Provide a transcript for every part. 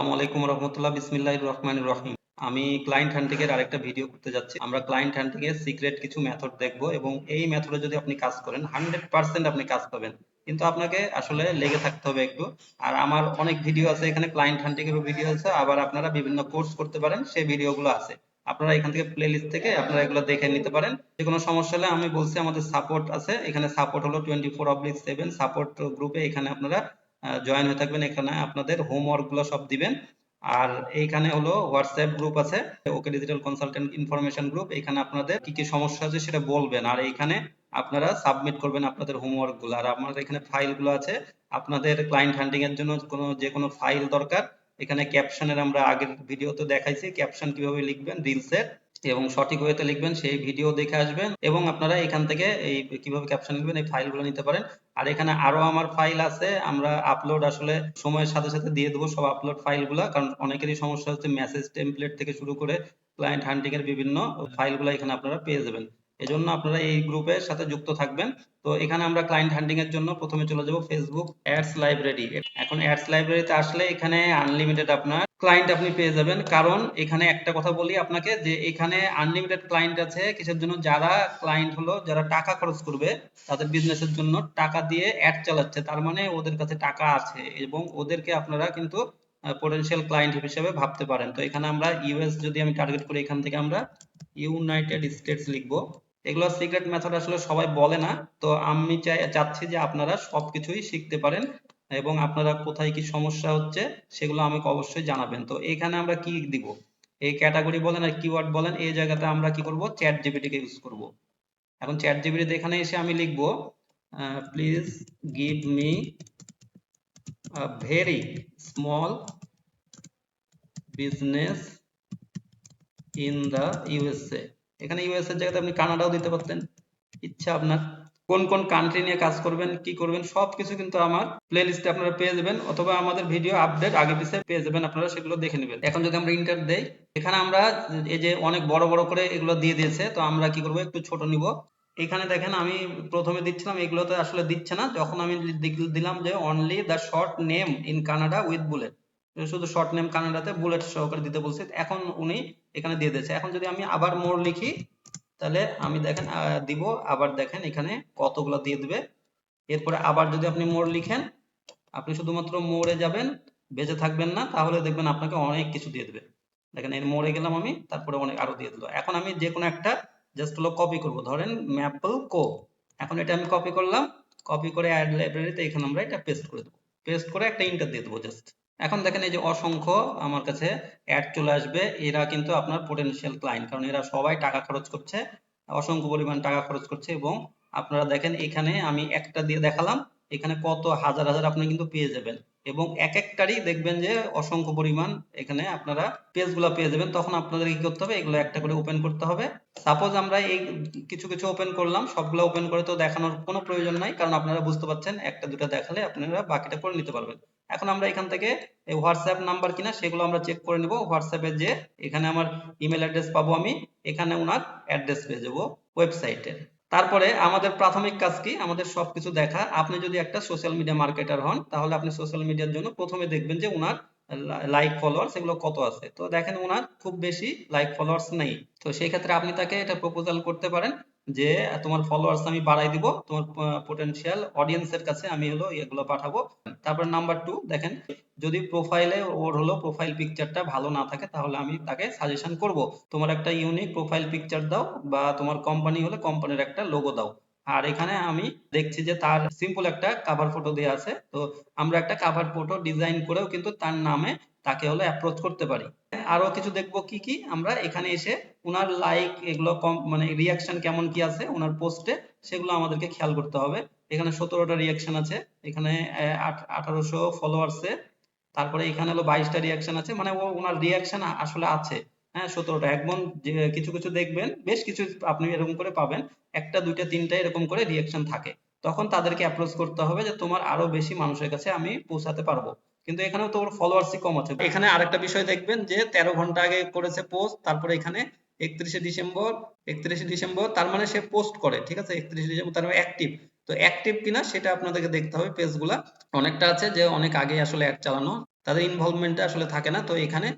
আসসালামু আলাইকুম রহমতুল্লাহ, বিসমিল্লাহির রহমানির রহিম। আমি ক্লায়েন্ট হান্টিং এর আরেকটা ভিডিও করতে যাচ্ছি। আমরা ক্লায়েন্ট হান্টিং এর সিক্রেট কিছু মেথড দেখবো এবং এই মেথডে যদি আপনি কাজ করেন 100% আপনি কাজ পাবেন, কিন্তু আপনাকে আসলে লেগে থাকতে হবে একটু। আর আমার অনেক ভিডিও আছে এখানে, ক্লায়েন্ট হান্টিং এরও ভিডিও আছে, আবার আপনারা বিভিন্ন কোর্স করতে পারেন সেই ভিডিওগুলো আছে। আপনারা এখান থেকে প্লে লিস্ট থেকে আপনারা এগুলো দেখে নিতে পারেন। যে কোনো সমস্যা হলে আমি বলছি আমাদের সাপোর্ট আছে, এখানে সাপোর্ট হলো 24/7 সাপোর্ট গ্রুপে, এখানে আপনারা জয়েন হয়ে থাকবেন। এখানে আপনাদের হোমওয়ার্ক গুলো সব দিবেন। আর এইখানে হলো হোয়াটসঅ্যাপ গ্রুপ আছে, ওকে ডিজিটাল কনসালটেন্ট ইনফরমেশন গ্রুপ। এখানে আপনাদের কি কি সমস্যা আছে সেটা বলবেন, আর এইখানে আপনারা সাবমিট করবেন আপনাদের হোমওয়ার্ক গুলো। আর আপনাদের এখানে ফাইল গুলো আছে, আপনাদের ক্লায়েন্ট হান্টিং এর জন্য যে কোনো ফাইল দরকার। এখানে ক্যাপশনের আমরা আগের ভিডিওতে দেখাইছি ক্যাপশন কিভাবে লিখবেন রিলসের, এবং সঠিক ওয়েতে লিখবেন, সেই ভিডিও দেখে আসবেন এবং আপনারা এখান থেকে এই কিভাবে ক্যাপশন লিখবেন এই ফাইলগুলো নিতে পারেন। আর এখানে আরো আমার ফাইল আছে, আমরা আপলোড আসলে সময়ের সাথে সাথে দিয়ে দেবো সব আপলোড ফাইলগুলা, কারণ অনেকেরই সমস্যা হচ্ছে মেসেজ টেমপ্লেট থেকে শুরু করে ক্লায়েন্ট হান্টিং এর বিভিন্ন ফাইলগুলো এখানে আপনারা পেয়ে যাবেন। এজন্য আপনারা এই গ্রুপের সাথে যুক্ত থাকবেন। তো এখানে আমরা ক্লায়েন্ট হান্টিং এর জন্য প্রথমে চলে যাব ফেসবুক অ্যাডস লাইব্রেরি। এখন অ্যাডস লাইব্রেরিতে আসলে এখানে আনলিমিটেড আপনার ক্লায়েন্ট আপনি পেয়ে যাবেন, কারণ এখানে একটা কথা বলি আপনাকে যে এখানে আনলিমিটেড ক্লায়েন্ট আছে কিসের জন্য, যারা ক্লায়েন্ট হলো যারা টাকা খরচ করবে তাদের বিজনেসের জন্য, টাকা দিয়ে অ্যাড চালাচ্ছে, তার মানে ওদের কাছে টাকা আছে এবং ওদেরকে আপনারা কিন্তু পোটেনশিয়াল ক্লায়েন্ট হিসেবে ভাবতে পারেন। তো এখানে আমরা ইউএস যদি আমি টার্গেট করি, এখান থেকে আমরা ইউনাইটেড স্টেটস লিখবো। এগুলো সিক্রেট মেথড আসলে সবাই বলে না, তো আমি চাচ্ছি যে আপনারা সবকিছুই শিখতে পারেন এবং আপনারা কোথায় কি সমস্যা হচ্ছে সেগুলো আমাকে অবশ্যই জানাবেন। তো এখানে আমরা কি দিব, এই ক্যাটাগরি বলেন আর কিওয়ার্ড বলেন, এই জায়গাতে আমরা কি করব, চ্যাট জিপিটি কে ইউজ করব। এখন চ্যাট জিপিটি এখানে এসে আমি লিখবো please give me a very small business in the USA. এখানে ইউএসএ এর জায়গাতে আপনি কানাডাও দিতে পারতেন, ইচ্ছা আপনার। কোন কোন কান্ট্রি নিয়ে কাজ করবেন, কি করবেন, সবকিছু কিন্তু আমার প্লে লিস্টে আপনারা পেয়ে যাবেন, অথবা আমাদের ভিডিও আপডেট আগে পিছে পেয়ে যাবেন, আপনারা সেগুলো দেখে নেবেন। এখন যদি আমরা ইন্টার দেই, এখানে আমরা এই যে অনেক বড় বড় করে এগুলো দিয়ে দিয়েছে, তো আমরা কি করব, একটু ছোট নিব। এখানে দেখেন আমি প্রথমে দিচ্ছিলাম, এগুলোতে আসলে দিচ্ছে না। যখন আমি দিলাম যে only the short name in Canada with bullet, শুধু শর্ট নেম কানাডাতে বুলেট সহকারে দিতে বলছে, এখন উনি এখানে দিয়ে দিয়েছে। এখন যদি আমি আবার মোর লিখি, তাহলে আমি দেখেন দিব, আবার দেখেন এখানে কতগুলো দিয়ে দিবে। এরপরে আবার যদি আপনি মোর লিখেন, আপনি শুধুমাত্র মোড়ে যাবেন, বেঁচে থাকবেন না, তাহলে দেখবেন আপনাকে অনেক কিছু দিয়ে দিবে। দেখেন এর মোড়ে গেলাম আমি, তারপরে অনেক আরো দিয়ে দিল। এখন আমি যে কোনো একটা জাস্ট হলো কপি করব, ধরেন ম্যাপল কো। এখন এটা আমি কপি করলাম, কপি করে অ্যাড লাইব্রেরিতে এখানে আমরা এটা পেস্ট করে দেবো। পেস্ট করে একটা ইন্টার দিয়ে দেবো জাস্ট। এখন দেখেন এই যে অসংখ্য আমার কাছে অ্যাড চলে আসবে, এরা কিন্তু আপনার পোটেনশিয়াল ক্লায়েন্ট, কারণ এরা সবাই টাকা খরচ করছে, অসংখ্য পরিমাণ টাকা খরচ করছে। এবং আপনারা দেখেন এখানে আমি একটা দিয়ে দেখালাম, এখানে কত হাজার হাজার আপনি কিন্তু পেয়ে যাবেন, এবং এক একটারই দেখবেন যে অসংখ্য পরিমাণ এখানে আপনারা পেজগুলো পেয়ে যাবেন। তখন আপনাদের কি করতে হবে, এগুলো একটা করে ওপেন করতে হবে। সাপোজ আমরা এই কিছু কিছু ওপেন করলাম, সবগুলো ওপেন করে তো দেখানোর কোনো প্রয়োজন নাই, কারণ আপনারা বুঝতে পারছেন একটা দুটো দেখালে আপনারা বাকিটা করে নিতে পারবেন। এখন আমরা এখান থেকে এই হোয়াটসঅ্যাপ নাম্বার কিনা সেগুলো আমরা চেক করে নিব। হোয়াটসঅ্যাপে যে এখানে আমার ইমেল অ্যাড্রেস পাবো, আমি এখানে ওনার অ্যাড্রেস পেয়ে যাবো ওয়েবসাইটে। তারপরে আমাদের প্রাথমিক কাজ কি, আমাদের সবকিছু দেখা। আপনি যদি একটা সোশ্যাল মিডিয়া মার্কেটার হন, তাহলে আপনি সোশ্যাল মিডিয়ার জন্য প্রথমে দেখবেন যে উনার লাইক ফলোয়ার্স এগুলো কত আছে। তো দেখেন উনার খুব বেশি লাইক ফলোয়ার্স নেই। তো সেই ক্ষেত্রে আপনি তাকে এটা প্রপোজাল করতে পারেন যে তোমার ফলোয়ার্স আমি বাড়াই দিব, তোমার পোটেনশিয়াল অডিয়েন্সের কাছে আমি হলো এগুলো পাঠাবো। তারপর নাম্বার 2 দেখেন, যদি প্রোফাইলে ওর হলো প্রোফাইল পিকচারটা ভালো না থাকে, তাহলে আমি তাকে সাজেশন করব তোমার একটা ইউনিক প্রোফাইল পিকচার দাও, বা তোমার কোম্পানি হলে কোম্পানির একটা লোগো দাও। আর এখানে আমি দেখছি যে তার সিম্পল একটা কভার ফটো দেওয়া আছে, তো আমরা একটা কভার ফটো ডিজাইন করেও কিন্তু তার নামে তাকে হলো অ্যাপ্রোচ করতে পারি। আরো কিছু দেখবো কি কি, আমরা এখানে এসে উনার লাইক এগুলো কম মানে রিয়াকশন কেমন কি আছে উনার পোস্টে, সেগুলো আমাদেরকে খেয়াল করতে হবে। এখানে 17টা রিয়াকশন আছে, এখানে 1800 ফলোয়ার্সে, তারপরে এখানে হলো 22টা রিয়াকশন আছে, মানে ও ওনার রিয়াকশন আসলে আছে। হ্যাঁ, 17টা। একদম যে কিছু কিছু দেখবেন, বেশ কিছু আপনি এরকম করে পাবেন, একটা দুইটা তিনটা এরকম করে রিয়াকশন থাকে। তখন তাদেরকে অ্যাপ্রোচ করতে হবে যে তোমার আরো বেশি মানুষের কাছে আমি পৌঁছাতে পারবো। কিন্তু এখানেও তো ওর ফলোয়ার্সই কম আছে। এখানে আরেকটা বিষয় দেখবেন যে 13 ঘন্টা আগে করেছে পোস্ট, তারপরে এখানে 31শে ডিসেম্বর, 31শে ডিসেম্বর, তার মানে সে পোস্ট করে, ঠিক আছে, 31শে ডিসেম্বর, তার মানে অ্যাক্টিভ। তো অ্যাক্টিভ কিনা সেটা আপনাদেরকে দেখতে হবে পেজগুলা। অনেকটা আছে যে অনেক আগে আসলে অ্যাড চালানো, তাদের ইনভলভমেন্টটা আসলে থাকে না। তো এখানে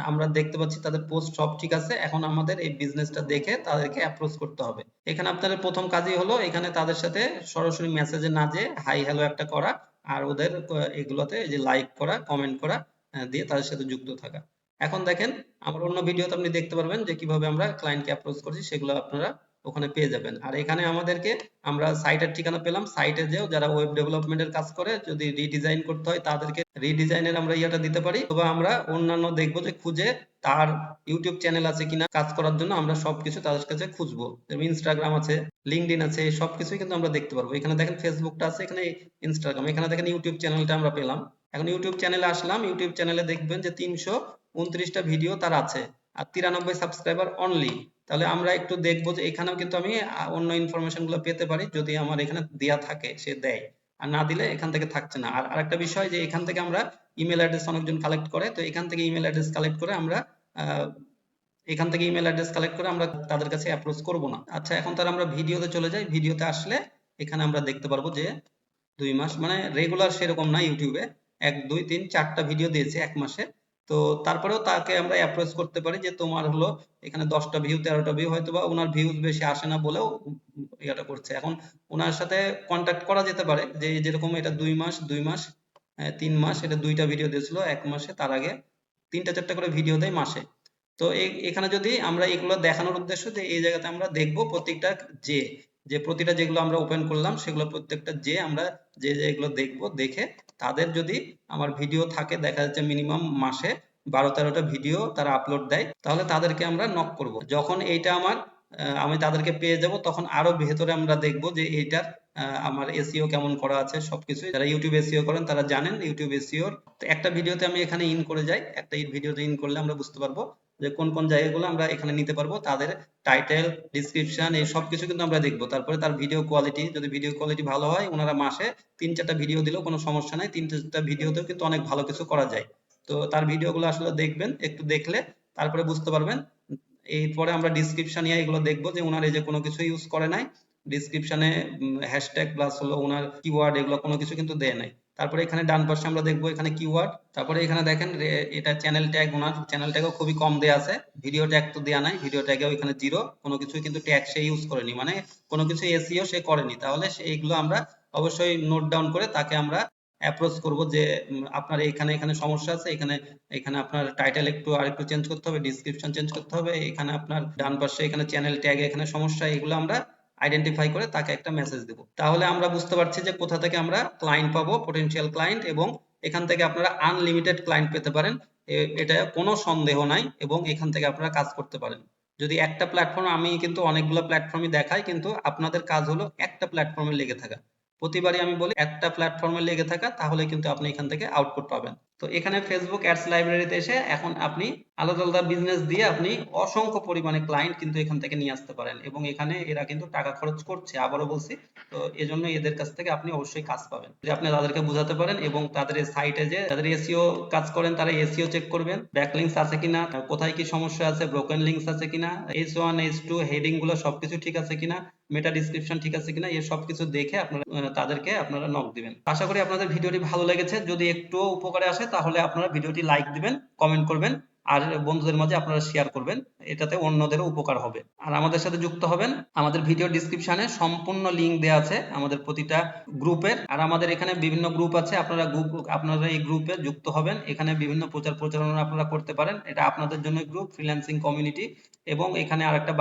আমরা দেখতে পাচ্ছি তাদের পোস্ট সব ঠিক আছে। এখন আমাদের এই বিজনেসটা দেখে তাদেরকে অ্যাপ্রোচ করতে হবে। এখানে আপনাদের প্রথম কাজই হলো এখানে তাদের সাথে সরাসরি মেসেজে না যেয়ে হাই হ্যালো একটা করা, আর ওদের এগুলোতে এই যে লাইক করা, কমেন্ট করা, দিয়ে তাদের সাথে যুক্ত থাকা। এখন দেখেন আমার অন্য ভিডিওতে আপনি দেখতে পারবেন যে কিভাবে আমরা ক্লায়েন্টকে অ্যাপ্রোচ করছি, সেগুলো আপনারা ওখানে পেয়ে যাবেন। আর এখানে আমাদেরকে আমরা সাইটের ঠিকানা পেলাম, সাইটে যেও যারা ওয়েব ডেভেলপমেন্টের কাজ করে যদি রিডিজাইন করতে হয় তাদেরকে রিডিজাইনের আমরা ইয়েটা দিতে পারি, অথবা আমরা অন্যান্য দেখবো যে খুঁজে তার ইউটিউব চ্যানেল আছে কিনা কাজ করার জন্য আমরা সবকিছু তাদের কাছে খুঁজবো। যেমন ইনস্টাগ্রাম আছে, লিঙ্কডইন আছে, এই সবকিছুই কিন্তু আমরা দেখতে পারবো। এখানে দেখেন ফেসবুকটা আছে, এখানে ইনস্টাগ্রাম, এখানে দেখেন ইউটিউব চ্যানেলটা আমরা পেলাম। এখন ইউটিউব চ্যানেলে আসলাম, ইউটিউব চ্যানেলে দেখবেন যে 329টা ভিডিও তার আছে আর 93 সাবস্ক্রাইবার অনলি। তাহলে আমরা একটু দেখবো যে এখানেও কিন্তু আমি অন্য ইনফরমেশন গুলো পেতে পারি যদি আমার এখানে দেয়া থাকে, সে দেয়, আর না দিলে এখান থেকে থাকছে না। আর আরেকটা বিষয় যে এখান থেকে আমরা ইমেল অ্যাড্রেস অনেকজন কালেক্ট করে, তো এখান থেকে ইমেল অ্যাড্রেস কালেক্ট করে আমরা আহ, এখান থেকে ইমেল অ্যাড্রেস কালেক্ট করে আমরা তাদের কাছে অ্যাপ্রোচ করব না। আচ্ছা, এখন তার আমরা ভিডিওতে চলে যাই। ভিডিওতে আসলে এখানে আমরা দেখতে পারবো যে 2 মাস মানে রেগুলার সেরকম না, ইউটিউবে 1 2 3 4টা ভিডিও দিয়েছে 1 মাসে। তো তারপরেও তাকে আমরা অ্যাপ্রোচ করতে পারি যে তোমার হলো এখানে 10টা ভিউ 13টা ভিউ, হয়তো বা ওনার ভিউজ বেশি আসে না বলেও ইয়েটা করছে। এখন ওনার সাথে কন্ট্যাক্ট করা যেতে পারে যে যেরকম এটা 2 মাস 2 মাস 3 মাস, এটা 2টা ভিডিও দিয়েছিল 1 মাসে, তার আগে 3টা 4টা করে ভিডিও দেয় মাসে। তো এখানে যদি আমরা এগুলো দেখানোর উদ্দেশ্য যে এই জায়গাতে আমরা দেখবো প্রত্যেকটা যে যে প্রতিটা যেগুলো আমরা ওপেন করলাম সেগুলো প্রত্যেকটা যে আমরা যে এগুলো দেখবো, দেখে তাদের যদি আমার ভিডিও থাকে দেখা যাচ্ছে মিনিমাম মাসে 12-13টা ভিডিও তারা আপলোড দেয়, তাহলে তাদেরকে আমরা নক করব। যখন এইটা আমার আমি তাদেরকে পেয়ে যাব, তখন আরো ভেতরে আমরা দেখব যে এইটার আমার এসইও কেমন করা আছে সবকিছু। যারা ইউটিউব এসইও করেন তারা জানেন ইউটিউব এসইওর। তো একটা ভিডিওতে আমি এখানে ইন করে যাই, একটা ভিডিওতে ইন করলে আমরা বুঝতে পারবো যে কোন কোন জায়গাগুলো আমরা এখানে নিতে পারবো। তাদের টাইটেল, ডিসক্রিপশন, এই সবকিছু কিন্তু আমরা দেখবো। তারপরে তার ভিডিও কোয়ালিটি, যদি ভিডিও কোয়ালিটি ভালো হয়, ওনারা মাসে 3-4টা ভিডিও দিলেও কোনো সমস্যা নাই, 3-4টা ভিডিওতেও কিন্তু অনেক ভালো কিছু করা যায়। তো তার ভিডিওগুলো আসলে দেখবেন, একটু দেখলে তারপরে বুঝতে পারবেন। এরপরে আমরা ডিসক্রিপশন এগুলো দেখবো যে ওনার এই যে কোনো কিছু ইউজ করে নাই, ডিসক্রিপশনে হ্যাশট্যাগ প্লাস হলো ওনার কিওয়ার্ড এগুলো কোনো কিছু কিন্তু দেয় নাই। তারপরে এখানে ডান পাশে আমরা দেখবো এখানে কিওয়ার্ড, তারপরে এখানে দেখেন এটা চ্যানেল ট্যাগ, ওনার চ্যানেল ট্যাগও খুবই কম দেয়া আছে, ভিডিও ট্যাগ তো দেয়া নাই, ভিডিও ট্যাগেও এখানে জিরো, কোনো কিছু কিন্তু ট্যাগ সে ইউজ করেনি, মানে কোনো কিছু এসইও সে করেনি। তাহলে এইগুলো আমরা অবশ্যই নোট ডাউন করে তাকে আমরা অ্যাপ্রোচ করব যে আপনার এখানে এখানে সমস্যা আছে, এখানে এখানে আপনার টাইটেল একটু আরেকটু চেঞ্জ করতে হবে, ডিসক্রিপশন চেঞ্জ করতে হবে, এখানে আপনার ডান পাশে এখানে চ্যানেল ট্যাগ এখানে সমস্যা, এগুলো আমরা আইডেন্টিফাই করে তাকে একটা মেসেজ দেব। তাহলে আমরা বুঝতে পারছি যে কোথা থেকে আমরা ক্লায়েন্ট পাবো, পটেনশিয়াল ক্লায়েন্ট, এবং এখান থেকে আপনারা আনলিমিটেড ক্লায়েন্ট পেতে পারেন, এটা কোনো সন্দেহ নাই, এবং এখান থেকে আপনারা কাজ করতে পারেন। যদি একটা প্ল্যাটফর্ম, আমি কিন্তু অনেকগুলো প্ল্যাটফর্মই দেখাই, কিন্তু আপনাদের কাজ হলো একটা প্ল্যাটফর্মে লেগে থাকা। প্রতিবারই আমি বলি একটা প্ল্যাটফর্মে লেগে থাকা, তাহলে কিন্তু আপনি এখান থেকে আউটপুট পাবেন। তো এখানে ফেসবুক অ্যাডস লাইব্রেরিতে এসে এখন আপনি আলাদা আলাদা বিজনেস দিয়ে আপনি অসংখ্য পরিমাণে ক্লায়েন্ট কিন্তু এখান থেকে নিয়ে আসতে পারেন, এবং এখানে এরা কিন্তু টাকা খরচ করছে, আবারও বলছি। তো এজন্য এদের কাছ থেকে আপনি অবশ্যই কাজ পাবেন যদি আপনি তাদেরকে বোঝাতে পারেন, এবং তাদের সাইটে যে যাদের এসইও কাজ করেন তারা এসইও চেক করবেন, ব্যাকলিংকস আছে কিনা, কোথায় কি সমস্যা আছে, ব্রোকেন লিংকস আছে কিনা, H1 H2 হেডিং গুলো সবকিছু ঠিক আছে কিনা, মেটা ডিসক্রিপশন ঠিক আছে কিনা, এই সবকিছু দেখে আপনারা তাদেরকে আপনারা নক দিবেন। আশা করি আপনাদের ভিডিওটি ভালো লেগেছে। যদি একটু উপকারে আসে তাহলে আপনারা ভিডিওটি লাইক দিবেন, কমেন্ট করবেন, আর বন্ধুদের মাঝে আপনারা শেয়ার করবেন, এটাতে অন্যদেরও উপকার হবে। আর আমাদের সাথে যুক্ত হবেন, আমাদের ভিডিও ডিসক্রিপশনে সম্পূর্ণ লিংক দেওয়া আছে আমাদের প্রতিটা গ্রুপের, আর আমাদের এখানে বিভিন্ন গ্রুপ আছে, আপনারা এই গ্রুপে যুক্ত হবেন। এখানে বিভিন্ন প্রচার প্রচারণা আপনারা করতে পারেন, এটা আপনাদের জন্য গ্রুপ ফ্রিল্যান্সিং কমিউনিটি। এবং এখানে আরেকটা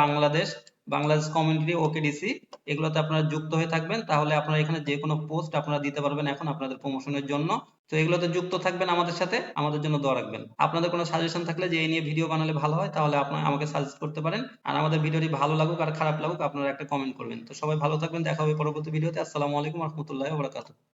বাংলাদেশ কমিউনিটি, ওকেডিসি, এগুলোতে আপনারা যুক্ত হয়ে থাকবেন, তাহলে আপনারা এখানে যে কোনো পোস্ট আপনারা দিতে পারবেন এখন আপনাদের প্রমোশনের জন্য। তো এগুলোতে যুক্ত থাকবেন আমাদের সাথে, আমাদের জন্য দোয়া রাখবেন। আপনাদের কোনো সাজেশন থাকলে যে এই নিয়ে ভিডিও বানালে ভালো হয়, তাহলে আপনারা আমাকে সাজেস্ট করতে পারেন। আর আমাদের ভিডিওটি ভালো লাগুক আর খারাপ লাগুক আপনারা একটা কমেন্ট করবেন। তো সবাই ভালো থাকবেন, দেখা হবে পরবর্তী ভিডিওতে। আসসালামু আলাইকুম রহমতুল্লাহি ওয়া বারাকাতুহু।